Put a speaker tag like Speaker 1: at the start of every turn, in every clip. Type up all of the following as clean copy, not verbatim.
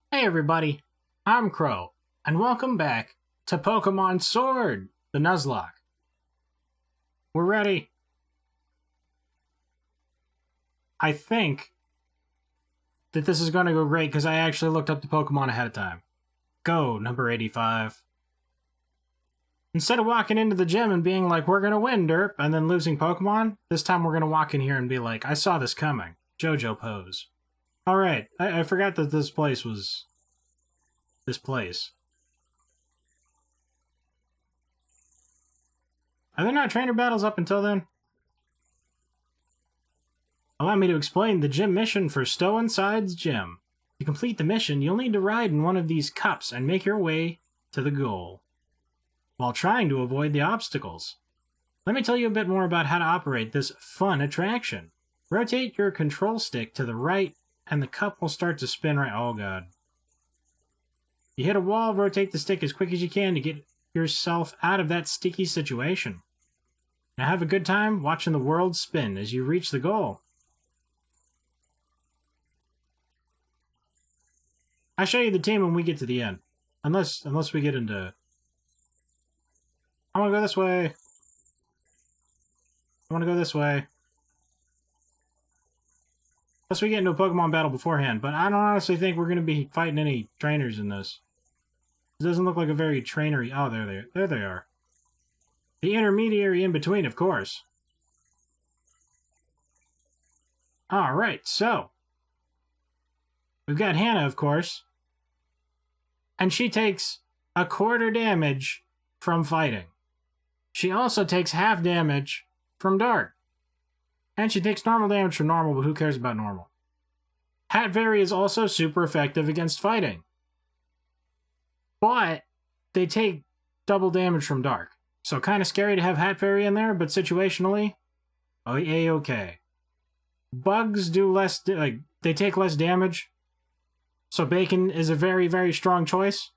Speaker 1: Hey everybody, I'm Crow, and welcome back to Pokemon Sword, the Nuzlocke. We're ready. I think that this is going to go great because I actually looked up the Pokemon ahead of time. Go, number 85. Instead of walking into the gym and being like, we're going to win, derp, and then losing Pokemon, this time we're going to walk in here and be like, I saw this coming. JoJo pose. Alright, I forgot that this place was... this place. Are there not trainer battles up until then? Allow me to explain the gym mission for Stow Inside's gym. To complete the mission, you'll need to ride in one of these cups and make your way to the goal, while trying to avoid the obstacles. Let me tell you a bit more about how to operate this fun attraction. Rotate your control stick to the right, and the cup will start to spin right... oh god. You hit a wall, rotate the stick as quick as you can to get yourself out of that sticky situation. Now have a good time watching the world spin as you reach the goal. I'll show you the team when we get to the end. Unless we get into... I want to go this way. I want to go this way. Unless we get into a Pokemon battle beforehand, but I don't honestly think we're going to be fighting any trainers in this. It doesn't look like a very trainery... oh, there they are. The intermediary in between, of course. Alright, so... we've got Hannah, of course. And she takes a quarter damage from fighting. She also takes half damage from Dart. And she takes normal damage from normal, but who cares about normal? Hat Fairy is also super effective against fighting. But they take double damage from Dark. So kind of scary to have Hat Fairy in there, but situationally, A-okay. Bugs do less, they take less damage. So Bacon is a very, very strong choice.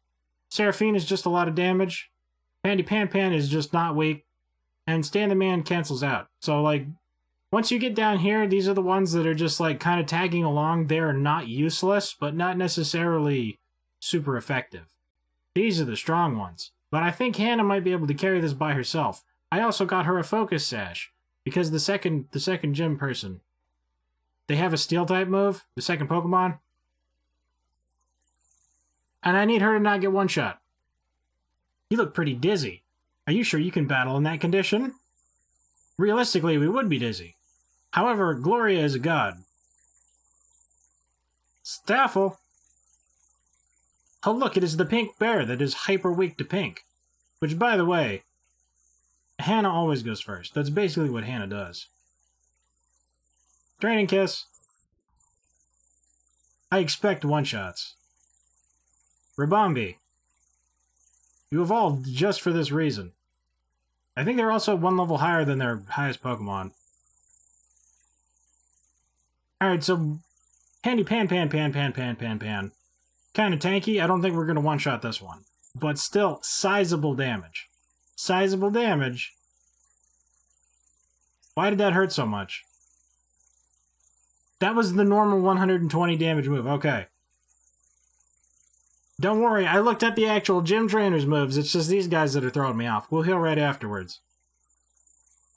Speaker 1: Seraphine is just a lot of damage. Pandy Pan Pan is just not weak. And Stan the Man cancels out. So, once you get down here, these are the ones that are just, kind of tagging along. They're not useless, but not necessarily super effective. These are the strong ones. But I think Hannah might be able to carry this by herself. I also got her a Focus Sash, because the second gym person, they have a Steel-type move, the second Pokemon. And I need her to not get one-shot. You look pretty dizzy. Are you sure you can battle in that condition? Realistically, we would be dizzy. However, Gloria is a god. Staffel! Oh look, it is the pink bear that is hyper weak to pink. Which, by the way, Hannah always goes first. That's basically what Hannah does. Draining Kiss. I expect one-shots. Rabombi. You evolved just for this reason. I think they're also one level higher than their highest Pokemon. Alright, so... Pandy Pan Pan Pan Pan Pan Pan Pan. Kind of tanky. I don't think we're going to one-shot this one. But still, sizable damage. Sizable damage. Why did that hurt so much? That was the normal 120 damage move. Okay. Don't worry, I looked at the actual gym trainer's moves. It's just these guys that are throwing me off. We'll heal right afterwards.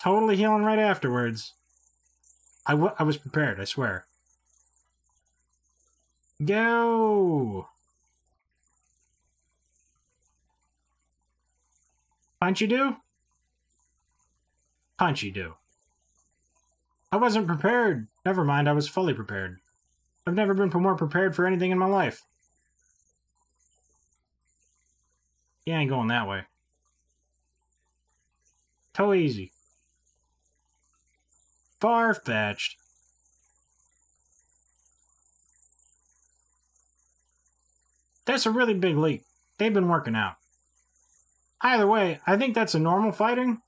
Speaker 1: Totally healing right afterwards. I was prepared, I swear. Go! Punchy do? Punchy do. I wasn't prepared. Never mind, I was fully prepared. I've never been more prepared for anything in my life. Yeah, ain't going that way. Toe easy. Far-fetched. That's a really big leap. They've been working out. Either way, I think that's a normal fighting.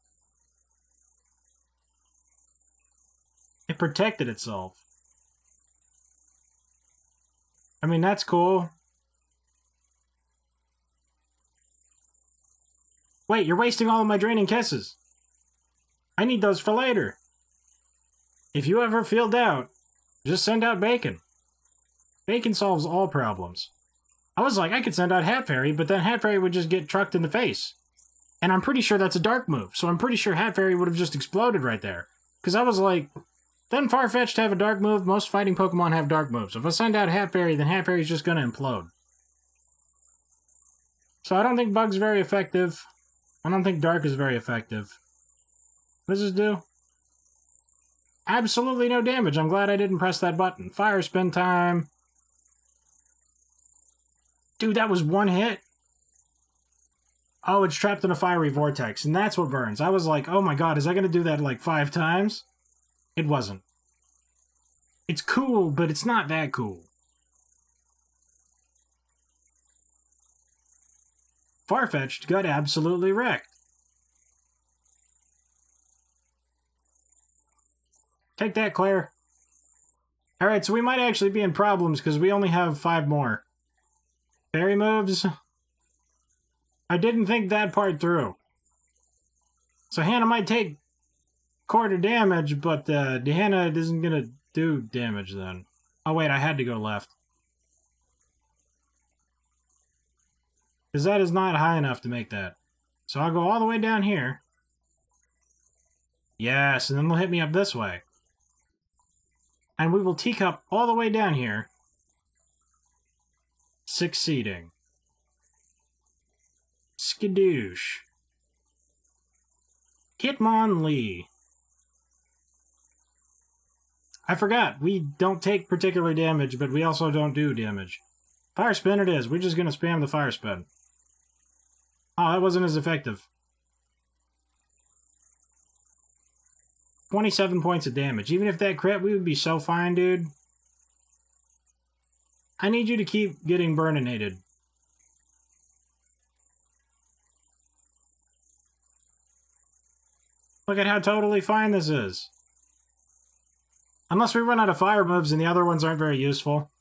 Speaker 1: It protected itself. I mean, that's cool. Wait, you're wasting all of my draining kisses. I need those for later. If you ever feel doubt, just send out Bacon. Bacon solves all problems. I was like, I could send out Hat Fairy, but then Hat Fairy would just get trucked in the face. And I'm pretty sure that's a dark move, so I'm pretty sure Hat Fairy would have just exploded right there. Because I was like, doesn't Farfetch'd have a dark move? Most fighting Pokemon have dark moves. If I send out Hat Fairy, then Hat Fairy's just going to implode. So I don't think Bug's very effective. I don't think Dark is very effective. What does this do? Absolutely no damage. I'm glad I didn't press that button. Fire spin time. Dude, that was one hit. Oh, it's trapped in a fiery vortex, and that's what burns. I was like, oh my god, is I going to do that like 5 times? It wasn't. It's cool, but it's not that cool. Farfetch'd got absolutely wrecked. Take that, Claire. Alright, so we might actually be in problems because we only have 5 more. Fairy moves. I didn't think that part through. So Hannah might take quarter damage, but Hannah isn't going to do damage then. Oh wait, I had to go left. Because that is not high enough to make that. So I'll go all the way down here. Yes, and then they'll hit me up this way. And we will teacup all the way down here. Succeeding. Skadoosh. Hitmonlee. I forgot, we don't take particular damage, but we also don't do damage. Fire spin it is. We're just going to spam the fire spin. Oh, that wasn't as effective. 27 points of damage. Even if that crit, we would be so fine, dude. I need you to keep getting burninated. Look at how totally fine this is. Unless we run out of fire moves and the other ones aren't very useful.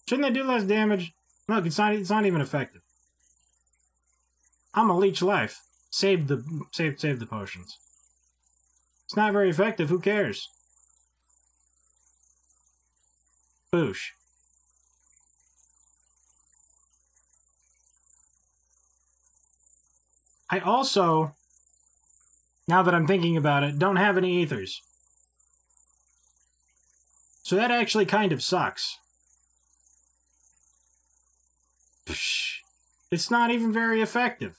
Speaker 1: Shouldn't they do less damage? Look, it's not even effective. I'm a leech life. Save the potions. It's not very effective, who cares? Boosh. I also, now that I'm thinking about it, don't have any ethers. So that actually kind of sucks. Psh, it's not even very effective.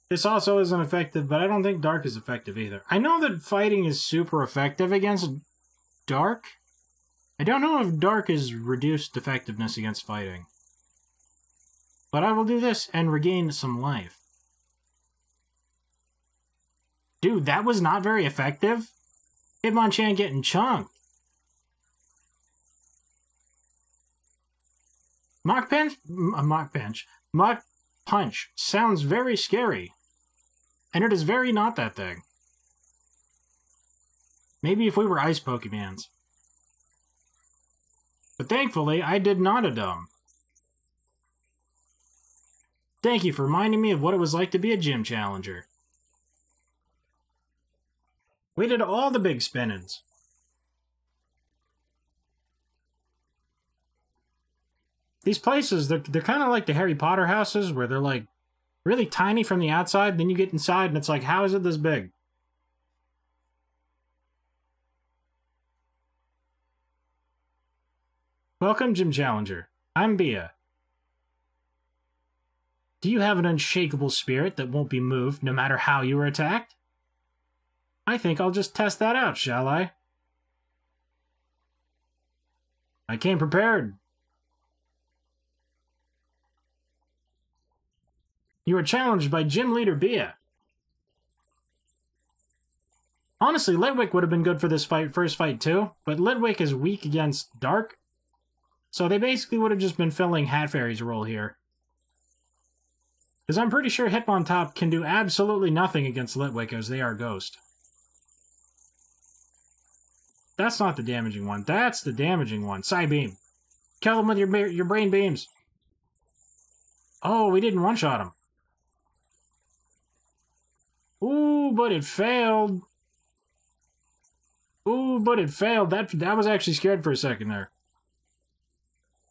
Speaker 1: This also isn't effective, but I don't think Dark is effective either. I know that fighting is super effective against Dark. I don't know if Dark is reduced effectiveness against fighting. But I will do this and regain some life. Dude, that was not very effective. Hitmonchan getting chunked. Mach Punch sounds very scary. And it is very not that thing. Maybe if we were ice Pokemons. But thankfully, I did not a dumb. Thank you for reminding me of what it was like to be a gym challenger. We did all the big spinnings. These places, they're kind of like the Harry Potter houses, where they're like really tiny from the outside, then you get inside and it's like, how is it this big? Welcome, Gym Challenger. I'm Bede. Do you have an unshakable spirit that won't be moved no matter how you are attacked? I think I'll just test that out, shall I? I came prepared. You are challenged by Gym Leader Bede. Honestly, Litwick would have been good for this first fight too, but Litwick is weak against Dark, so they basically would have just been filling Hat Fairy's role here. Because I'm pretty sure Hitmontop can do absolutely nothing against Litwick as they are Ghost. That's not the damaging one. That's the damaging one. Psybeam. Kill him with your brain beams. Oh, we didn't one-shot him. Ooh, but it failed. Ooh, but it failed. That was actually scared for a second there.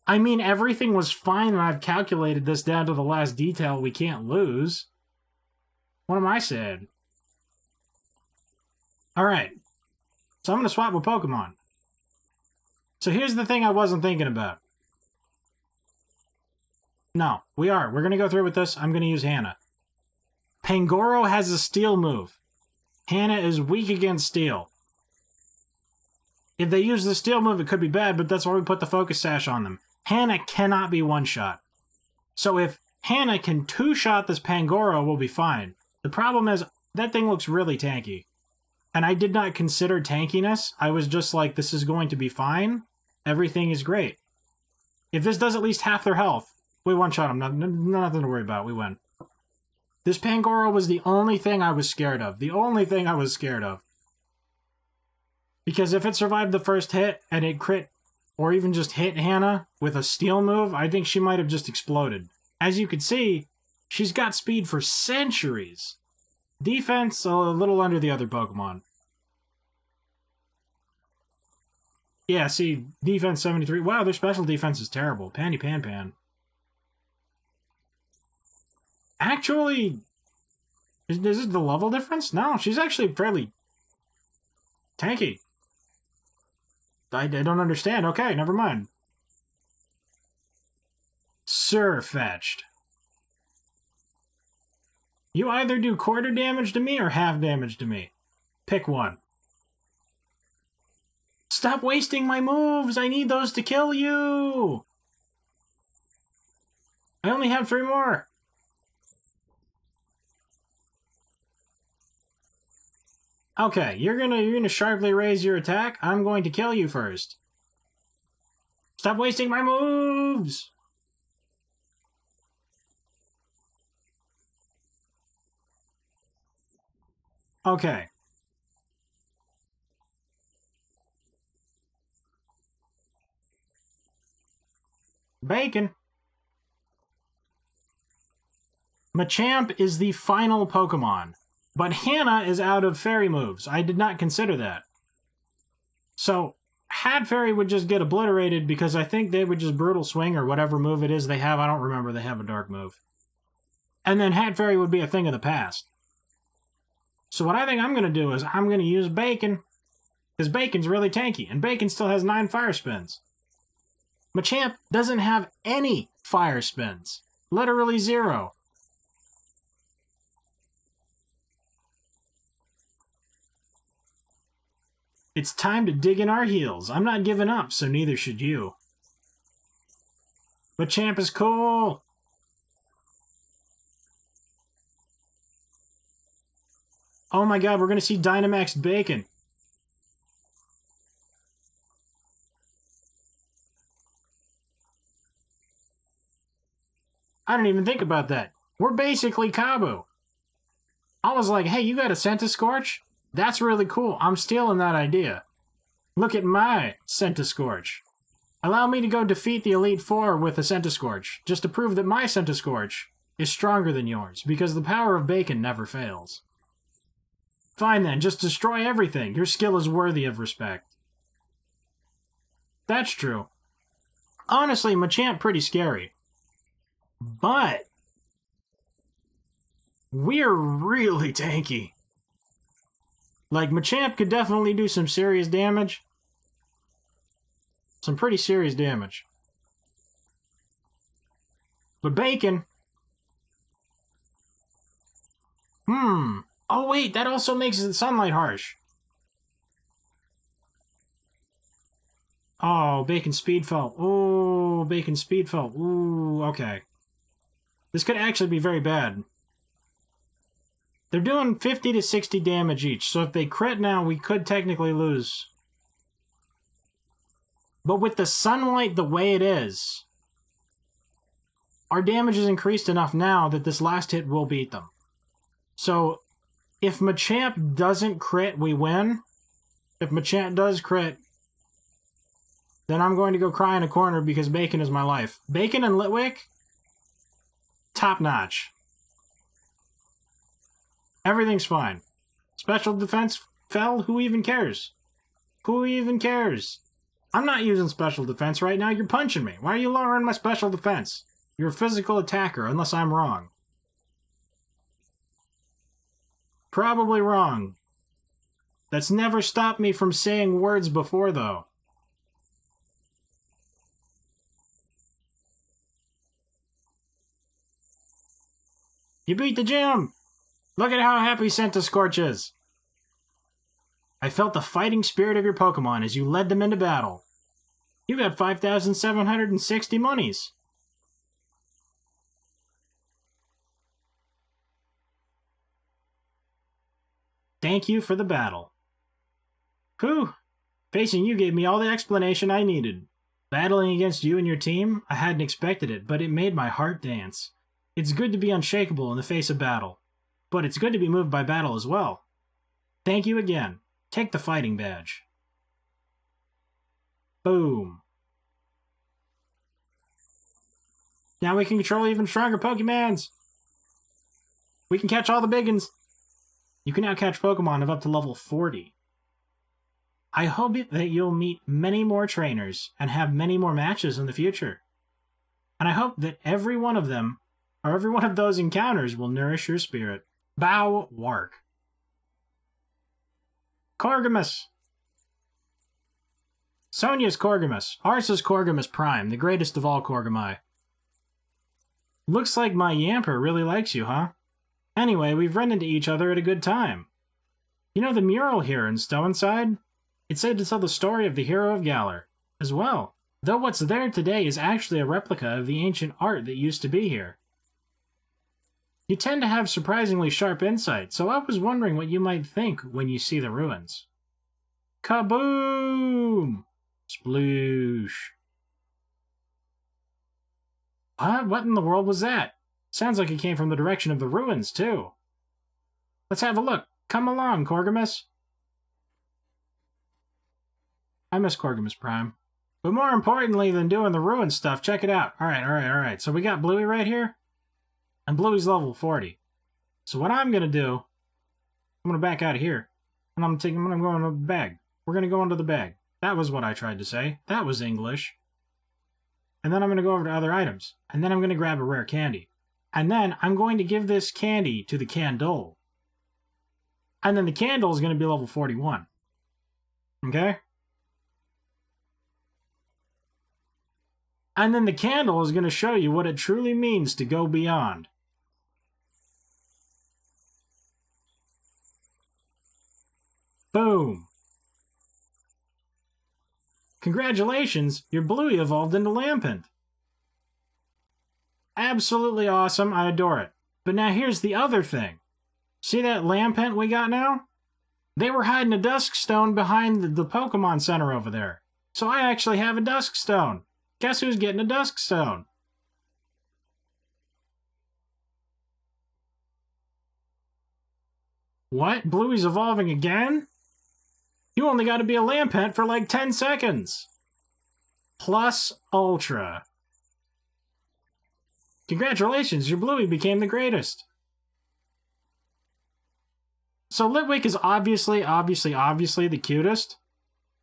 Speaker 1: I mean, everything was fine, and I've calculated this down to the last detail we can't lose. What am I saying? Alright. So I'm going to swap with Pokemon. So here's the thing I wasn't thinking about. No, we're going to go through with this. I'm going to use Hannah. Pangoro has a Steel move. Hannah is weak against Steel. If they use the Steel move, it could be bad, but that's why we put the Focus Sash on them. Hannah cannot be one-shot. So if Hannah can two-shot this Pangoro, we'll be fine. The problem is, that thing looks really tanky. And I did not consider tankiness. I was just like, this is going to be fine. Everything is great. If this does at least half their health, we one-shot them. Nothing to worry about. We win. This Pangoro was the only thing I was scared of. The only thing I was scared of. Because if it survived the first hit and it crit, or even just hit Hannah with a Steel move, I think she might have just exploded. As you can see, she's got speed for centuries. Defense, a little under the other Pokemon. Yeah, see, defense 73. Wow, their special defense is terrible. Panty Pan Pan. Actually, is it the level difference? No, she's actually fairly tanky. I don't understand. Okay, never mind. Surfetched. You either do quarter damage to me or half damage to me. Pick one. Stop wasting my moves! I need those to kill you! I only have 3 more. Okay, you're gonna sharply raise your attack. I'm going to kill you first. Stop wasting my moves! Okay. Bacon. Machamp is the final Pokemon. But Hannah is out of fairy moves. I did not consider that. So, Hat Fairy would just get obliterated because I think they would just Brutal Swing or whatever move it is they have. I don't remember. They have a dark move. And then Hat Fairy would be a thing of the past. So what I think I'm going to do is I'm going to use Bacon. Because Bacon's really tanky. And Bacon still has 9 Fire Spins. Machamp doesn't have any Fire Spins. Literally 0. It's time to dig in our heels. I'm not giving up, so neither should you. Machamp is cool! Oh my god, we're gonna see Dynamax Bacon. I didn't even think about that. We're basically Kabu. I was like, hey, you got a Centiskorch? That's really cool. I'm stealing that idea. Look at my Centiskorch. Allow me to go defeat the Elite Four with a Centiskorch, just to prove that my Centiskorch is stronger than yours, because the power of Bacon never fails. Fine then, just destroy everything. Your skill is worthy of respect. That's true. Honestly, Machamp pretty scary. But we're really tanky. Like, Machamp could definitely do some serious damage. Some pretty serious damage. But Bacon... Oh wait, that also makes the Sunlight harsh. Oh, Bacon Speed fell. Oh, Bacon Speed fell. Ooh, okay. This could actually be very bad. They're doing 50 to 60 damage each, so if they crit now, we could technically lose. But with the Sunlight the way it is, our damage is increased enough now that this last hit will beat them. So, if Machamp doesn't crit, we win. If Machamp does crit, then I'm going to go cry in a corner because Bacon is my life. Bacon and Litwick, top notch. Everything's fine. Special defense fell, who even cares? Who even cares? I'm not using special defense right now. You're punching me. Why are you lowering my special defense? You're a physical attacker, unless I'm wrong. Probably wrong. That's never stopped me from saying words before, though. You beat the gym! Look at how happy Scorch is. I felt the fighting spirit of your Pokemon as you led them into battle. You got 5,760 monies. Thank you for the battle. Whew. Facing you gave me all the explanation I needed. Battling against you and your team, I hadn't expected it, but it made my heart dance. It's good to be unshakable in the face of battle, but it's good to be moved by battle as well. Thank you again. Take the fighting badge. Boom. Now we can control even stronger Pokemons. We can catch all the big ones. You can now catch Pokemon of up to level 40. I hope that you'll meet many more trainers and have many more matches in the future. And I hope that every one of them, or every one of those encounters, will nourish your spirit. Bow, Wark. Corgamus. Sonia's Corgamus. Ours is Corgamus Prime, the greatest of all Corgami. Looks like my Yamper really likes you, huh? Anyway, we've run into each other at a good time. You know the mural here in Stoneside? It's said to tell the story of the hero of Galar, as well. Though what's there today is actually a replica of the ancient art that used to be here. You tend to have surprisingly sharp insight, so I was wondering what you might think when you see the ruins. Kaboom! Sploosh. What in the world was that? Sounds like it came from the direction of the ruins, too. Let's have a look. Come along, Corgamus. I miss Corgamus Prime. But more importantly than doing the ruin stuff, check it out. Alright. So we got Bluey right here. And Bluey's level 40. So what I'm going to do, I'm going to back out of here. And I'm going to the bag. We're going to go into the bag. That was what I tried to say. That was English. And then I'm going to go over to other items. And then I'm going to grab a rare candy. And then I'm going to give this candy to the Candle. And then the Candle is going to be level 41. Okay? And then the Candle is going to show you what it truly means to go beyond. Boom. Congratulations, your Bluey evolved into Lampent. Absolutely awesome, I adore it. But now here's the other thing. See that Lampent we got now? They were hiding a Dusk Stone behind the Pokemon Center over there. So I actually have a Dusk Stone. Guess who's getting a Dusk Stone? What? Bluey's evolving again? You only got to be a Lampent for like 10 seconds. Plus Ultra. Congratulations, your Bluey became the greatest. So Litwick is obviously the cutest.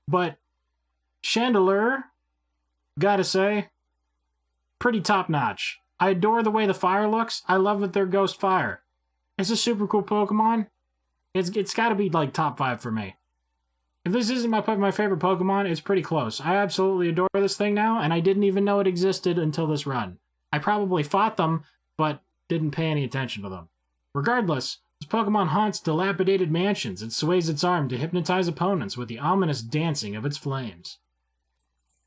Speaker 1: But Chandelure, gotta say, pretty top-notch. I adore the way the fire looks. I love that they're Ghost Fire. It's a super cool Pokemon. It's gotta be like top 5 for me. If this isn't my favorite Pokemon, it's pretty close. I absolutely adore this thing now, and I didn't even know it existed until this run. I probably fought them, but didn't pay any attention to them. Regardless, this Pokemon haunts dilapidated mansions and sways its arm to hypnotize opponents with the ominous dancing of its flames.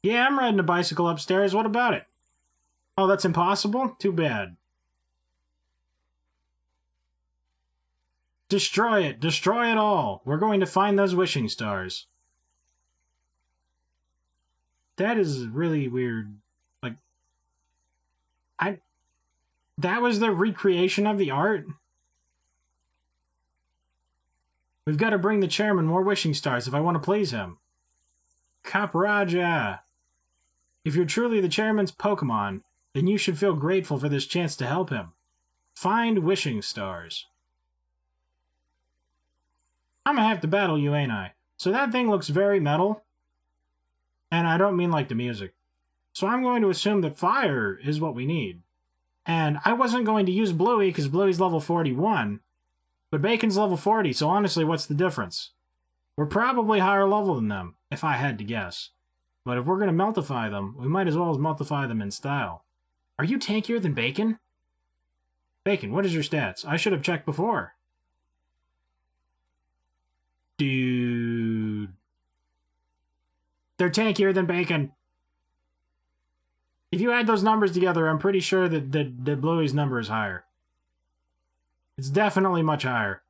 Speaker 1: Yeah, I'm riding a bicycle upstairs. What about it? Oh, that's impossible? Too bad. Destroy it! Destroy it all! We're going to find those wishing stars. That is really weird. Like, that was the recreation of the art? We've got to bring the chairman more wishing stars if I want to please him. Capraja! If you're truly the chairman's Pokemon, then you should feel grateful for this chance to help him. Find wishing stars. I'm gonna have to battle you, ain't I? So that thing looks very metal. And I don't mean like the music. So I'm going to assume that fire is what we need. And I wasn't going to use Bluey because Bluey's level 41. But Bacon's level 40, so honestly, what's the difference? We're probably higher level than them, if I had to guess. But if we're going to meltify them, we might as well as meltify them in style. Are you tankier than Bacon? Bacon, what is your stats? I should have checked before. Dude. They're tankier than Bacon. If you add those numbers together, I'm pretty sure that Bluey's number is higher. It's definitely much higher.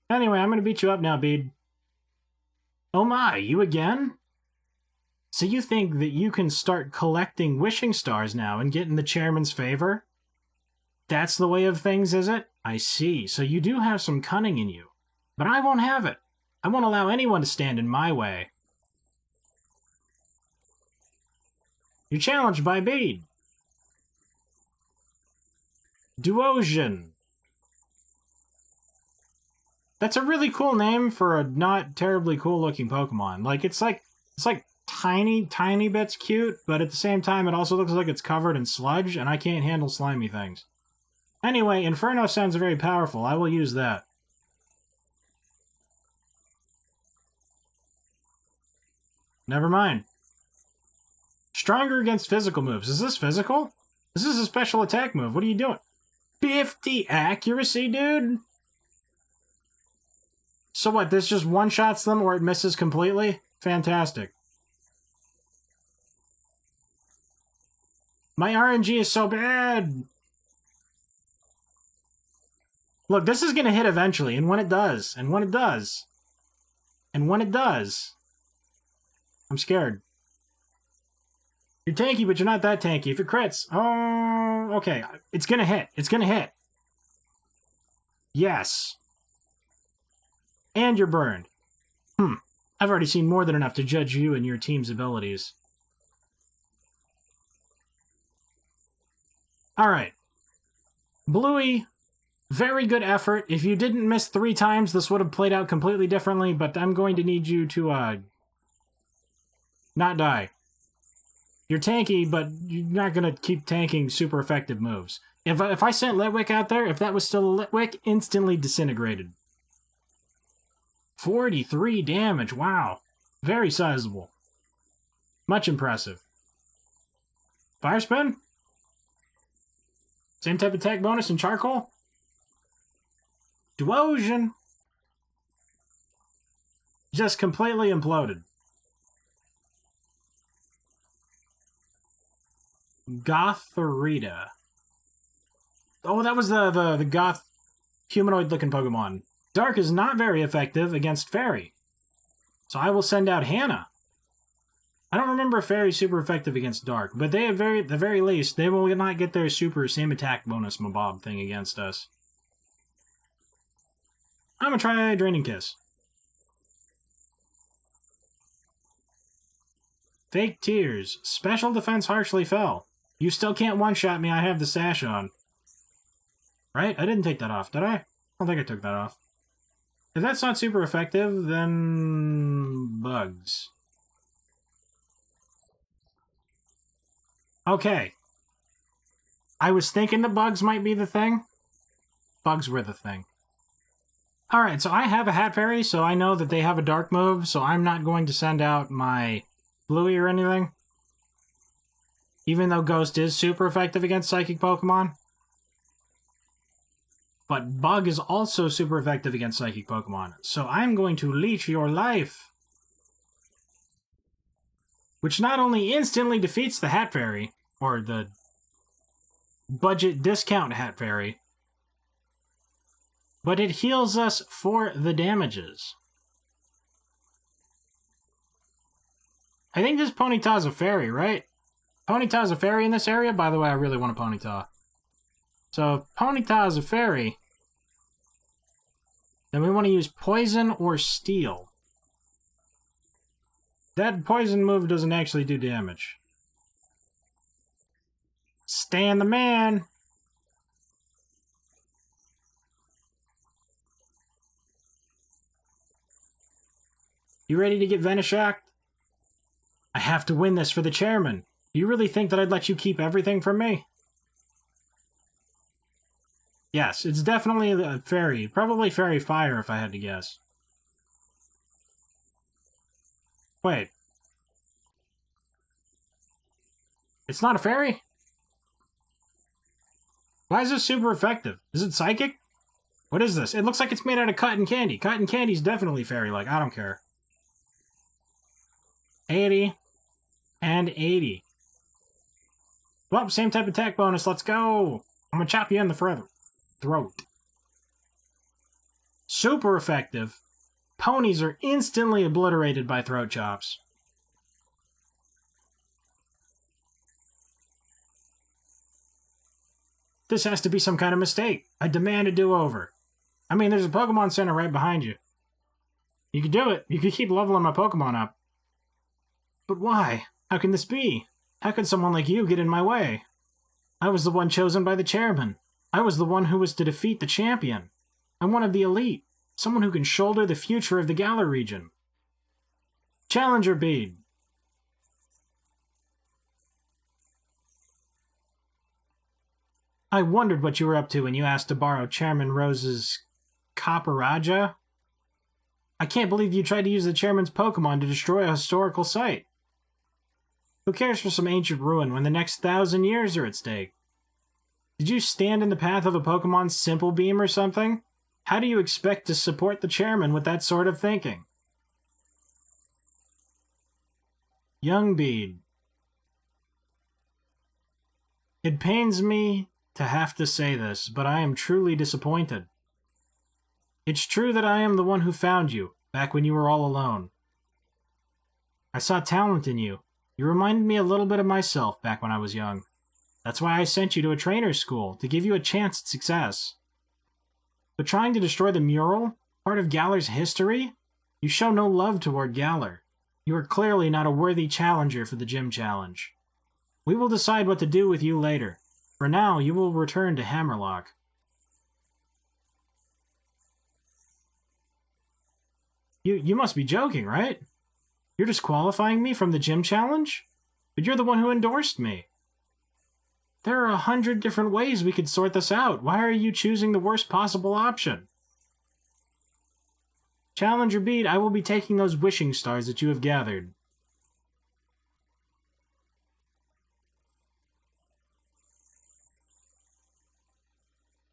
Speaker 1: Anyway, I'm going to beat you up now, Bede. Oh my, you again? So you think that you can start collecting wishing stars now and get in the chairman's favor? That's the way of things, is it? I see. So you do have some cunning in you. But I won't have it. I won't allow anyone to stand in my way. You're challenged by Bede. Duosian. That's a really cool name for a not terribly cool looking Pokemon. Like it's like tiny bits cute, but at the same time it also looks like it's covered in sludge, and I can't handle slimy things. Anyway, Inferno sounds very powerful. I will use that. Never mind. Stronger against physical moves. Is this physical? This is a special attack move. What are you doing? 50 accuracy, dude? So what, this just one-shots them or it misses completely? Fantastic. My RNG is so bad! Look, this is gonna hit eventually, and when it does, and when it does, and when it does, I'm scared. You're tanky, but you're not that tanky. If it crits, oh, okay. It's gonna hit. It's gonna hit. Yes. And you're burned. I've already seen more than enough to judge you and your team's abilities. Alright. Bluey, very good effort. If you didn't miss 3 times, this would have played out completely differently, but I'm going to need you to, not die. You're tanky, but you're not going to keep tanking super effective moves. If I sent Litwick out there, if that was still a Litwick, instantly disintegrated. 43 damage, wow. Very sizable. Much impressive. Fire Spin? Same type of attack bonus in Charcoal? Duosian. Just completely imploded. Gotharita. Oh, that was the goth humanoid-looking Pokemon. Dark is not very effective against Fairy. So I will send out Hannah. I don't remember if Fairy's super effective against Dark, but they at the very least, they will not get their super same attack bonus Mabob thing against us. I'm gonna try Draining Kiss. Fake Tears. Special defense harshly fell. You still can't one-shot me, I have the sash on. Right? I didn't take that off, did I? I don't think I took that off. If that's not super effective, then... Bugs. Okay. I was thinking the bugs might be the thing. Bugs were the thing. Alright, so I have a Hat Fairy, so I know that they have a dark move, so I'm not going to send out my Bluey or anything. Even though Ghost is super effective against Psychic Pokemon. But Bug is also super effective against Psychic Pokemon, so I'm going to leech your life. Which not only instantly defeats the Hat Fairy, or the budget discount Hat Fairy, but it heals us for the damages. I think this Ponyta's a fairy, right? Ponyta's a fairy in this area? By the way, I really want a Ponyta. So, if Ponyta is a fairy, then we want to use Poison or Steel. That Poison move doesn't actually do damage. Stan the man! You ready to get Venoshocked? I have to win this for the chairman. Do you really think that I'd let you keep everything from me? Yes, it's definitely a fairy. Probably fairy fire, if I had to guess. Wait. It's not a fairy? Why is this super effective? Is it psychic? What is this? It looks like it's made out of cotton candy. Cotton candy's definitely fairy-like. I don't care. 80. And 80. Well, same type of attack bonus. Let's go. I'm gonna chop you in the throat. Super effective. Ponies are instantly obliterated by throat chops. This has to be some kind of mistake. I demand a do-over. I mean, there's a Pokemon Center right behind you. You could do it. You could keep leveling my Pokemon up. But why? How can this be? How could someone like you get in my way? I was the one chosen by the chairman. I was the one who was to defeat the champion. I'm one of the elite. Someone who can shoulder the future of the Galar region. Challenger Bede. I wondered what you were up to when you asked to borrow Chairman Rose's Copperajah. I can't believe you tried to use the chairman's Pokemon to destroy a historical site. Who cares for some ancient ruin when the next 1,000 years are at stake? Did you stand in the path of a Pokemon's Simple Beam or something? How do you expect to support the chairman with that sort of thinking? Young Bede. It pains me to have to say this, but I am truly disappointed. It's true that I am the one who found you, back when you were all alone. I saw talent in you. You reminded me a little bit of myself back when I was young. That's why I sent you to a trainer's school, to give you a chance at success. But trying to destroy the mural, part of Galar's history? You show no love toward Galar. You are clearly not a worthy challenger for the gym challenge. We will decide what to do with you later. For now, you will return to Hammerlock. You must be joking, right? You're disqualifying me from the gym challenge? But you're the one who endorsed me. There are 100 different ways we could sort this out. Why are you choosing the worst possible option? Challenger Bede, I will be taking those wishing stars that you have gathered.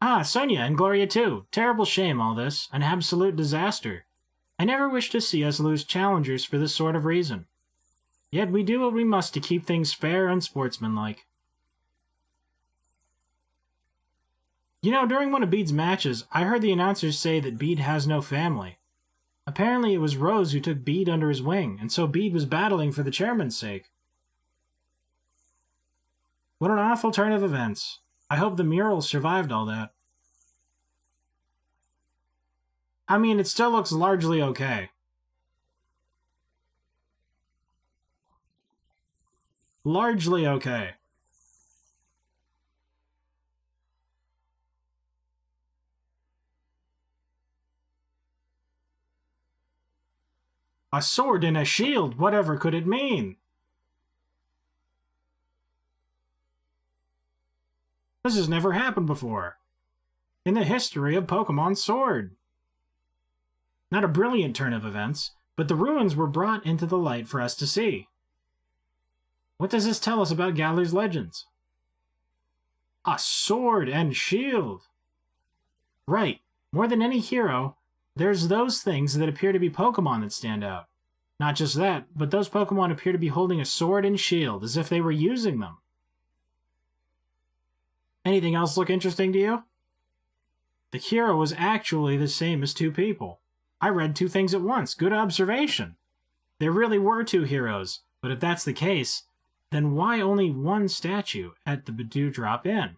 Speaker 1: Ah, Sonia and Gloria too. Terrible shame, all this. An absolute disaster. I never wish to see us lose challengers for this sort of reason. Yet we do what we must to keep things fair and sportsmanlike. You know, during one of Bede's matches, I heard the announcers say that Bede has no family. Apparently it was Rose who took Bede under his wing, and so Bede was battling for the chairman's sake. What an awful turn of events. I hope the mural survived all that. I mean, it still looks largely okay. Largely okay. A sword and a shield, whatever could it mean? This has never happened before. In the history of Pokemon Sword. Not a brilliant turn of events, but the ruins were brought into the light for us to see. What does this tell us about Galar's legends? A sword and shield! Right, more than any hero, there's those things that appear to be Pokemon that stand out. Not just that, but those Pokemon appear to be holding a sword and shield, as if they were using them. Anything else look interesting to you? The hero was actually the same as two people. I read two things at once. Good observation. There really were two heroes, but if that's the case, then why only one statue at the Dewdrop Inn?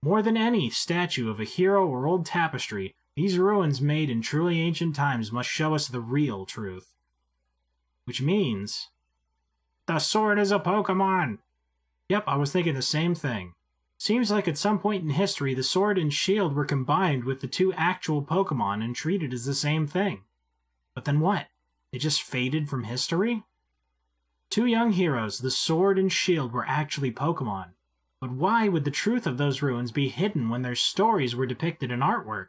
Speaker 1: More than any statue of a hero or old tapestry, these ruins made in truly ancient times must show us the real truth. Which means... the sword is a Pokemon! Yep, I was thinking the same thing. Seems like at some point in history, the sword and shield were combined with the two actual Pokemon and treated as the same thing. But then what? They just faded from history? Two young heroes, the sword and shield, were actually Pokemon. But why would the truth of those ruins be hidden when their stories were depicted in artwork?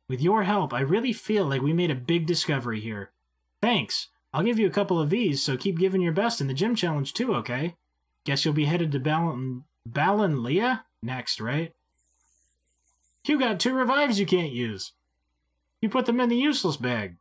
Speaker 1: With your help, I really feel like we made a big discovery here. Thanks. I'll give you a couple of these, so keep giving your best in the gym challenge too, okay? Guess you'll be headed to Balanlia next, right? You got 2 revives you can't use. You put them in the useless bag.